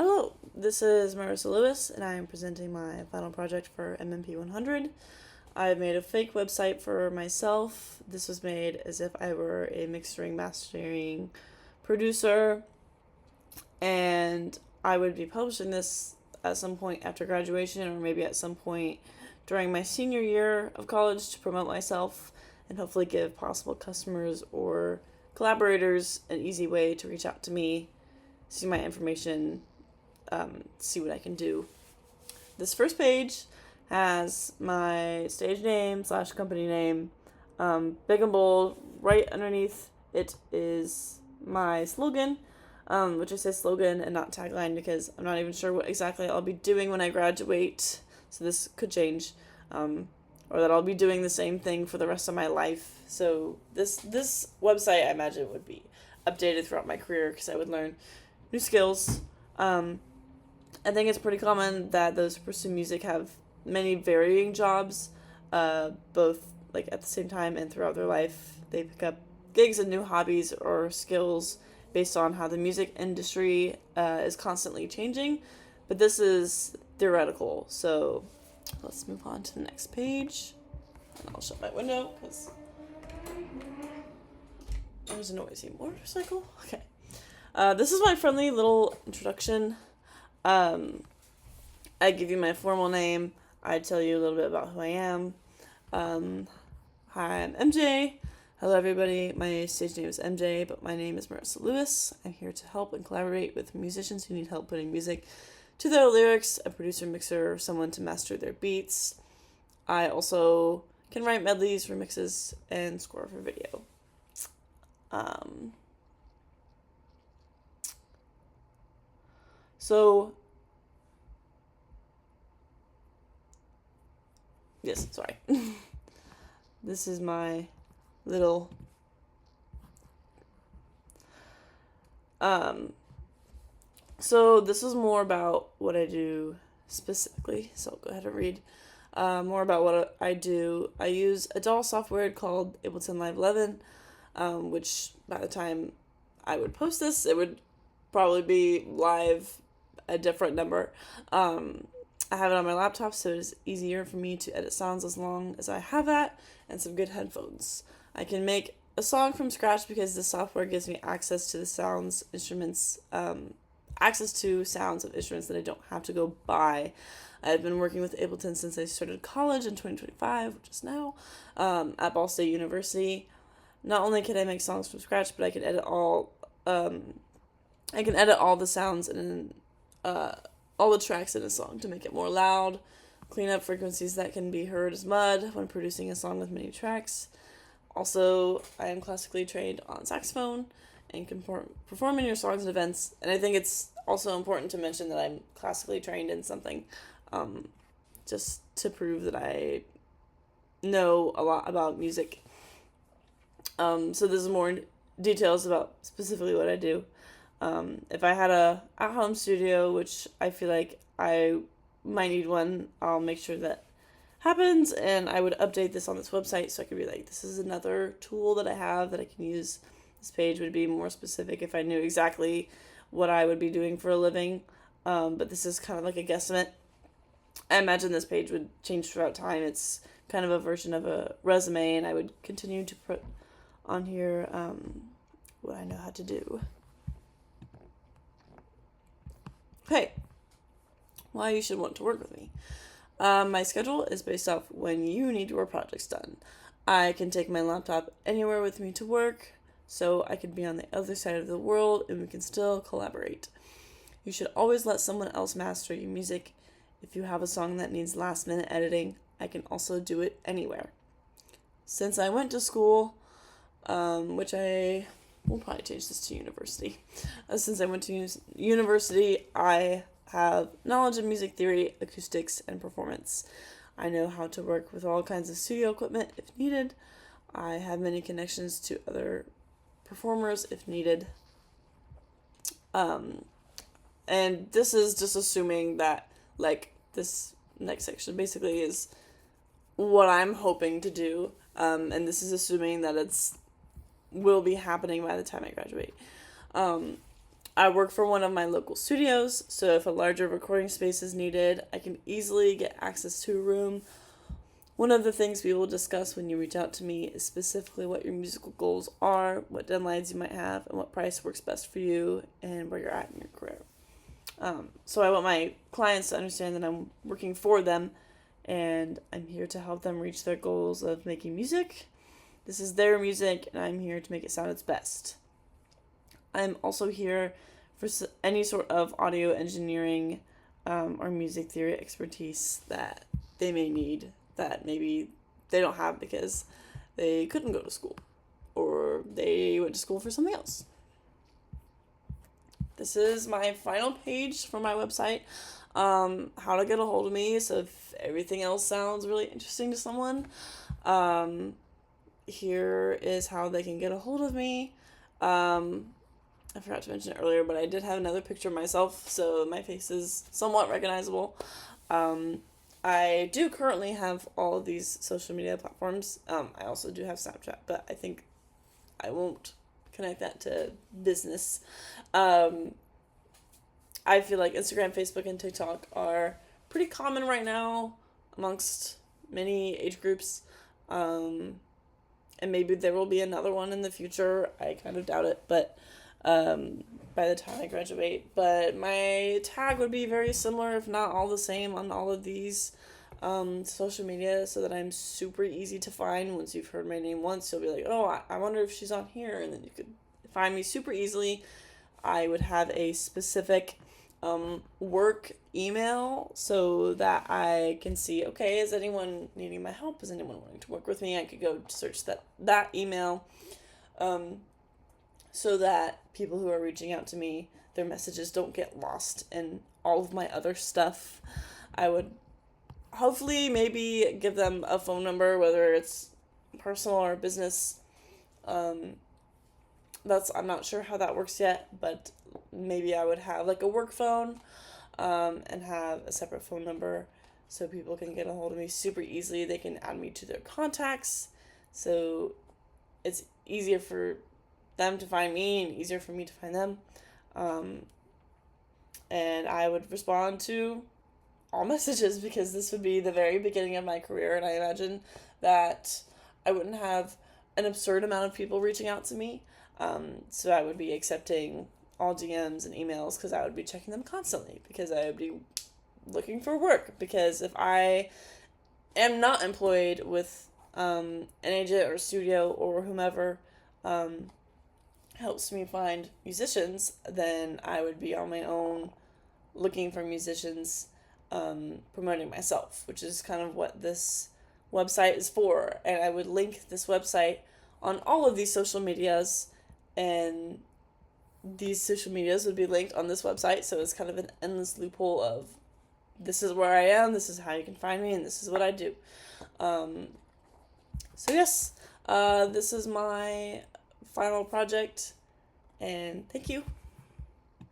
Hello, this is Marissa Lewis, and I am presenting my final project for MMP100. I've made a fake website for myself. This was made as if I were a mixing, mastering producer, and I would be publishing this at some point after graduation, or maybe at some point during my senior year of college to promote myself and hopefully give possible customers or collaborators an easy way to reach out to me, see my information, see what I can do. This first page has my stage name / company name, big and bold. Right underneath it is my slogan, which I say slogan and not tagline because I'm not even sure what exactly I'll be doing when I graduate. So this could change, or that I'll be doing the same thing for the rest of my life. So this website, I imagine, would be updated throughout my career because I would learn new skills. I think it's pretty common that those who pursue music have many varying jobs, both like at the same time and throughout their life. They pick up gigs and new hobbies or skills based on how the music industry is constantly changing. But this is theoretical, so let's move on to the next page. And I'll shut my window because there's a noisy motorcycle. Okay. This is my friendly little introduction. I give you my formal name. I tell you a little bit about who I am. Hi, I'm MJ. Hello, everybody. My stage name is MJ, but my name is Marissa Lewis. I'm here to help and collaborate with musicians who need help putting music to their lyrics, a producer, mixer, someone to master their beats. I also can write medleys, remixes, and score for video. Yes, sorry. This is my little, so this is more about what I do specifically, so I'll go ahead and read more about what I do. I use a DAW software called Ableton Live 11, which by the time I would post this, it would probably be live a different number. I have it on my laptop, so it's easier for me to edit sounds as long as I have that and some good headphones. I can make a song from scratch because the software gives me access to the sounds, instruments, access to sounds of instruments that I don't have to go buy. I've been working with Ableton since I started college in 2025, which is now, at Ball State University. Not only can I make songs from scratch, but I can edit all the sounds and all the tracks in a song to make it more loud, clean up frequencies that can be heard as mud when producing a song with many tracks. Also, I am classically trained on saxophone and can perform in your songs and events. And I think it's also important to mention that I'm classically trained in something, just to prove that I know a lot about music. So this is more details about specifically what I do. If I had a at-home studio, which I feel like I might need one, I'll make sure that happens, and I would update this on this website so I could be like, this is another tool that I have that I can use. This page would be more specific if I knew exactly what I would be doing for a living, but this is kind of like a guesstimate. I imagine this page would change throughout time. It's kind of a version of a resume, and I would continue to put on here what I know how to do. Okay, why you should want to work with me. My schedule is based off when you need your projects done. I can take my laptop anywhere with me to work, so I could be on the other side of the world and we can still collaborate. You should always let someone else master your music. If you have a song that needs last minute editing, I can also do it anywhere. Since I went to school, which I will probably change this to university. Since I went to university, I have knowledge of music theory, acoustics, and performance. I know how to work with all kinds of studio equipment if needed. I have many connections to other performers if needed. And this is just assuming that, like, this next section basically is what I'm hoping to do. And this is assuming that will be happening by the time I graduate. I work for one of my local studios, so if a larger recording space is needed, I can easily get access to a room. One of the things we will discuss when you reach out to me is specifically what your musical goals are, what deadlines you might have, and what price works best for you and where you're at in your career. So I want my clients to understand that I'm working for them and I'm here to help them reach their goals of making music. This is their music and I'm here to make it sound its best. I'm also here for any sort of audio engineering or music theory expertise that they may need that maybe they don't have because they couldn't go to school or they went to school for something else. This is my final page for my website, how to get a hold of me. So if everything else sounds really interesting to someone, here is how they can get a hold of me. I forgot to mention it earlier, but I did have another picture of myself, so my face is somewhat recognizable. I do currently have all of these social media platforms. I also do have Snapchat, but I think I won't connect that to business. I feel like Instagram, Facebook, and TikTok are pretty common right now amongst many age groups. And maybe there will be another one in the future. I kind of doubt it, but by the time I graduate. But my tag would be very similar, if not all the same, on all of these social media, so that I'm super easy to find. Once you've heard my name once, you'll be like, oh, I wonder if she's on here, and then you could find me super easily. I would have a specific work email so that I can see, okay, is anyone needing my help? Is anyone wanting to work with me? I could go search that email so that people who are reaching out to me, their messages don't get lost in all of my other stuff. I would hopefully maybe give them a phone number, whether it's personal or business. I'm not sure how that works yet, but maybe I would have like a work phone and have a separate phone number so people can get a hold of me super easily. They can add me to their contacts, so it's easier for them to find me and easier for me to find them. And I would respond to all messages because this would be the very beginning of my career, and I imagine that I wouldn't have an absurd amount of people reaching out to me. So I would be accepting all DMs and emails because I would be checking them constantly because I would be looking for work. Because if I am not employed with an agent or studio or whomever helps me find musicians, then I would be on my own looking for musicians, promoting myself, which is kind of what this website is for. And I would link this website on all of these social medias, and these social medias would be linked on this website, so it's kind of an endless loophole of this is where I am, this is how you can find me, and this is what I do. So yes, this is my final project, and thank you.